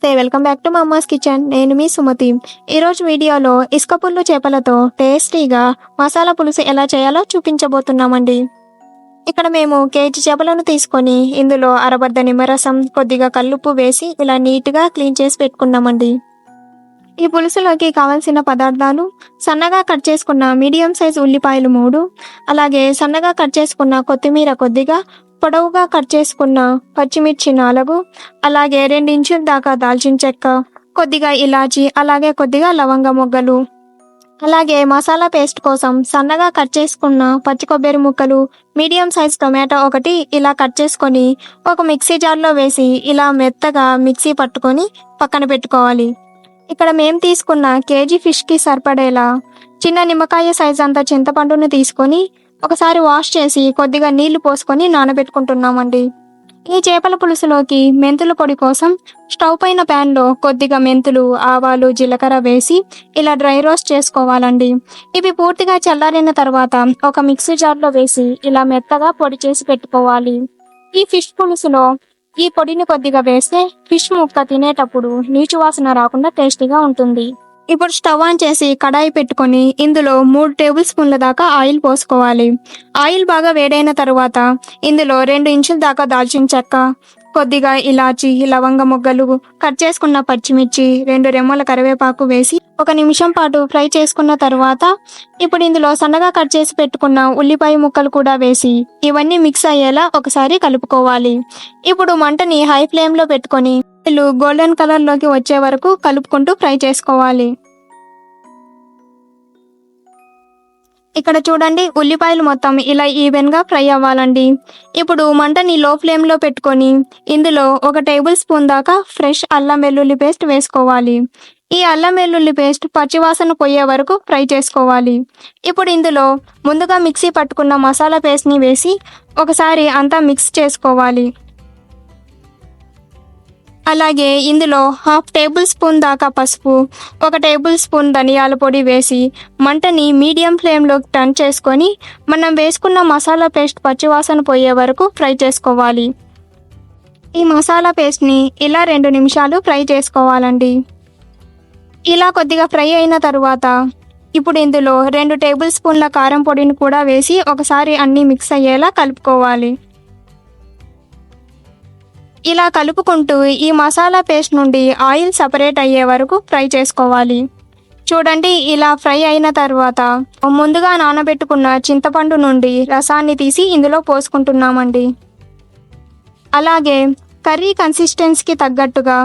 నమస్తే, welcome back to mama's kitchen. నేను మీ సుమతి. ఈరోజు వీడియోలో ఇసుక పుల్లు చేపలతో టేస్టీగా మసాలా పులుసు ఎలా చేయాలో చూపించబోతున్నామండి. ఇక్కడ మేము కేజీ చేపలను తీసుకొని ఇందులో అరబద్ద నిమ్మరసం, కొద్దిగా కల్లుప్పు వేసి ఇలా నీట్గా క్లీన్ చేసి పెట్టుకున్నామండి. ఈ పులుసులోకి కావాల్సిన పదార్థాలు: సన్నగా కట్ చేసుకున్న మీడియం సైజ్ ఉల్లిపాయలు 3, అలాగే సన్నగా కట్ చేసుకున్న కొత్తిమీర కొద్దిగా, పొడవుగా కట్ చేసుకున్న పచ్చిమిర్చి 4, అలాగే 2 ఇంచుల దాకా దాల్చిన చెక్క, కొద్దిగా ఇలాచి, అలాగే కొద్దిగా లవంగ మొగ్గలు, అలాగే మసాలా పేస్ట్ కోసం సన్నగా కట్ చేసుకున్న పచ్చి కొబ్బరి ముక్కలు, మీడియం సైజ్ టొమాటో 1 ఇలా కట్ చేసుకొని ఒక మిక్సీ జార్లో వేసి ఇలా మెత్తగా మిక్సీ పట్టుకొని పక్కన పెట్టుకోవాలి. ఇక్కడ మేము తీసుకున్న కేజీ ఫిష్కి సరిపడేలా చిన్న నిమ్మకాయ సైజ్ అంత చింతపండును తీసుకొని ఒకసారి వాష్ చేసి కొద్దిగా నీళ్లు పోసుకొని నానబెట్టుకుంటున్నామండి. ఈ చేపల పులుసులోకి మెంతుల పొడి కోసం స్టవ్ పైన ప్యాన్లో కొద్దిగా మెంతులు, ఆవాలు, జీలకర్ర వేసి ఇలా డ్రై రోస్ట్ చేసుకోవాలండి. ఇవి పూర్తిగా చల్లారిన తర్వాత ఒక మిక్సీ జార్లో వేసి ఇలా మెత్తగా పొడి చేసి పెట్టుకోవాలి. ఈ ఫిష్ పులుసులో ఈ పొడిని కొద్దిగా వేస్తే ఫిష్ ముక్క తినేటప్పుడు నీచు వాసన రాకుండా టేస్టీగా ఉంటుంది. ఇప్పుడు స్టవ్ ఆన్ చేసి కడాయి పెట్టుకొని ఇందులో 3 టేబుల్ స్పూన్ల దాకా ఆయిల్ పోసుకోవాలి. ఆయిల్ బాగా వేడైన తర్వాత ఇందులో 2 ఇంచుల దాకా దాల్చిన చెక్క, కొద్దిగా ఇలాచి, లవంగ మొగ్గలు, కట్ చేసుకున్న పచ్చిమిర్చి, 2 రెమ్మల కరివేపాకు వేసి 1 నిమిషం పాటు ఫ్రై చేసుకున్న తర్వాత ఇప్పుడు ఇందులో సన్నగా కట్ చేసి పెట్టుకున్న ఉల్లిపాయ ముక్కలు కూడా వేసి ఇవన్నీ మిక్స్ అయ్యేలా ఒకసారి కలుపుకోవాలి. ఇప్పుడు మంటని హై ఫ్లేమ్లో పెట్టుకొని ఉల్లిపాయలు గోల్డెన్ కలర్లోకి వచ్చే వరకు కలుపుకుంటూ ఫ్రై చేసుకోవాలి. ఇక్కడ చూడండి, ఉల్లిపాయలు మొత్తం ఇలా ఈవెన్గా ఫ్రై అవ్వాలండి. ఇప్పుడు మంటని లో ఫ్లేమ్లో పెట్టుకొని ఇందులో 1 టేబుల్ స్పూన్ దాకా ఫ్రెష్ అల్లం వెల్లుల్లి పేస్ట్ వేసుకోవాలి. ఈ అల్లం వెల్లుల్లి పేస్ట్ పచ్చివాసన పోయే వరకు ఫ్రై చేసుకోవాలి. ఇప్పుడు ఇందులో ముందుగా మిక్సీ పట్టుకున్న మసాలా పేస్ట్ని వేసి ఒకసారి అంతా మిక్స్ చేసుకోవాలి. అలాగే ఇందులో 1/2 టేబుల్ స్పూన్ దాకా పసుపు, 1 టేబుల్ స్పూన్ ధనియాల పొడి వేసి మంటని మీడియం ఫ్లేమ్లోకి టర్న్ చేసుకొని మనం వేసుకున్న మసాలా పేస్ట్ పచ్చివాసన పోయే వరకు ఫ్రై చేసుకోవాలి. ఈ మసాలా పేస్ట్ని ఇలా 2 నిమిషాలు ఫ్రై చేసుకోవాలండి. ఇలా కొద్దిగా ఫ్రై అయిన తరువాత ఇప్పుడు ఇందులో 2 టేబుల్ స్పూన్ల కారం పొడిని కూడా వేసి ఒకసారి అన్నీ మిక్స్ అయ్యేలా కలుపుకోవాలి. ఇలా కలుపుకుంటూ ఈ మసాలా పేస్ట్ నుండి ఆయిల్ సపరేట్ అయ్యే వరకు ఫ్రై చేసుకోవాలి. చూడండి, ఇలా ఫ్రై అయిన తర్వాత ముందుగా నానబెట్టుకున్న చింతపండు నుండి రసాన్ని తీసి ఇందులో పోసుకుంటున్నామండి. అలాగే కర్రీ కన్సిస్టెన్సీకి తగ్గట్టుగా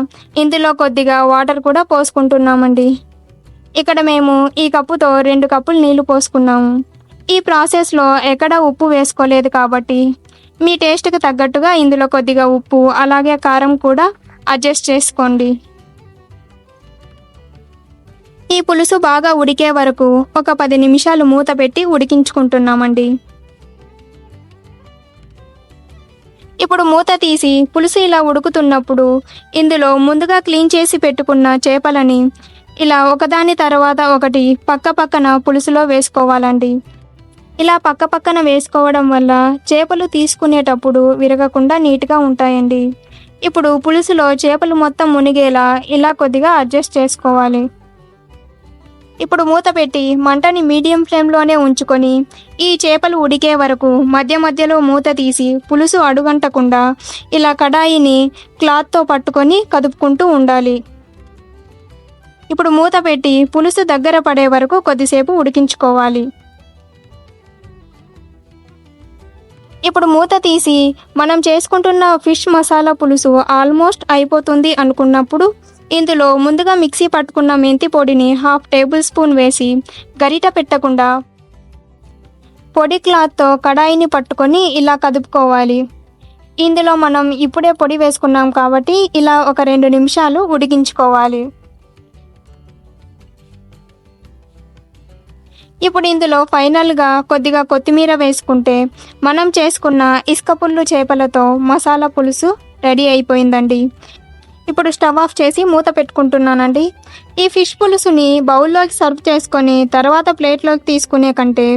ఇందులో కొద్దిగా వాటర్ కూడా పోసుకుంటున్నామండి. ఇక్కడ మేము ఈ కప్పుతో 2 కప్పులు నీళ్లు పోసుకున్నాము. ఈ ప్రాసెస్లో ఎక్కడ ఉప్పు వేసుకోలేదు కాబట్టి మీ టేస్ట్కి తగ్గట్టుగా ఇందులో కొద్దిగా ఉప్పు, అలాగే కారం కూడా అడ్జస్ట్ చేసుకోండి. ఈ పులుసు బాగా ఉడికే వరకు ఒక 10 నిమిషాలు మూత పెట్టి ఉడికించుకుంటున్నామండి. ఇప్పుడు మూత తీసి పులుసు ఇలా ఉడుకుతున్నప్పుడు ఇందులో ముందుగా క్లీన్ చేసి పెట్టుకున్న చేపలని ఇలా ఒకదాని తర్వాత ఒకటి పక్కన పులుసులో వేసుకోవాలండి. ఇలా పక్కన వేసుకోవడం వల్ల చేపలు తీసుకునేటప్పుడు విరగకుండా నీట్గా ఉంటాయండి. ఇప్పుడు పులుసులో చేపలు మొత్తం మునిగేలా ఇలా కొద్దిగా అడ్జస్ట్ చేసుకోవాలి. ఇప్పుడు మూత పెట్టి మంటని మీడియం ఫ్లేమ్లోనే ఉంచుకొని ఈ చేపలు ఉడికే వరకు మధ్యలో మూత తీసి పులుసు అడుగంటకుండా ఇలా కడాయిని క్లాత్తో పట్టుకొని కదుపుకుంటూ ఉండాలి. ఇప్పుడు మూత పెట్టి పులుసు దగ్గర పడే వరకు కొద్దిసేపు ఉడికించుకోవాలి. ఇప్పుడు మూత తీసి మనం చేసుకుంటున్న ఫిష్ మసాలా పులుసు ఆల్మోస్ట్ అయిపోతుంది అనుకున్నప్పుడు ఇందులో ముందుగా మిక్సీ పట్టుకున్న మెంతి పొడిని 1/2 టేబుల్ స్పూన్ వేసి గరిట పెట్టకుండా పొడి క్లాత్తో కడాయిని పట్టుకొని ఇలా కదుపుకోవాలి. ఇందులో మనం ఇప్పుడే పొడి వేసుకున్నాం కాబట్టి ఇలా ఒక 2 నిమిషాలు ఉడికించుకోవాలి. ఇప్పుడు ఇందులో ఫైనల్గా కొద్దిగా కొత్తిమీర వేసుకుంటే మనం చేసుకున్న ఇసుక పుల్లు చేపలతో మసాలా పులుసు రెడీ అయిపోయిందండి. ఇప్పుడు స్టవ్ ఆఫ్ చేసి మూత పెట్టుకుంటున్నానండి. ఈ ఫిష్ పులుసుని బౌల్లోకి సర్వ్ చేసుకొని తర్వాత ప్లేట్లోకి తీసుకునే కంటే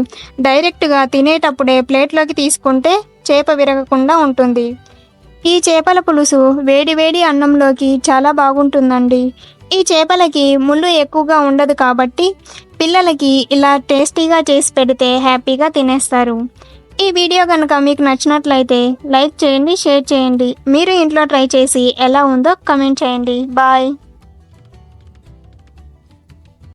డైరెక్ట్గా తినేటప్పుడే ప్లేట్లోకి తీసుకుంటే చేప విరగకుండా ఉంటుంది. ఈ చేపల పులుసు వేడి వేడి అన్నంలోకి చాలా బాగుంటుందండి. ఈ చేపలకి ముళ్ళు ఎక్కువగా ఉండదు కాబట్టి పిల్లలకి ఇలా టేస్టీగా చేసి పెడితే హ్యాపీగా తినేస్తారు. ఈ వీడియో కనుక మీకు నచ్చినట్లయితే లైక్ చేయండి, షేర్ చేయండి. మీరు ఇంట్లో ట్రై చేసి ఎలా ఉందో కమెంట్ చేయండి. బాయ్.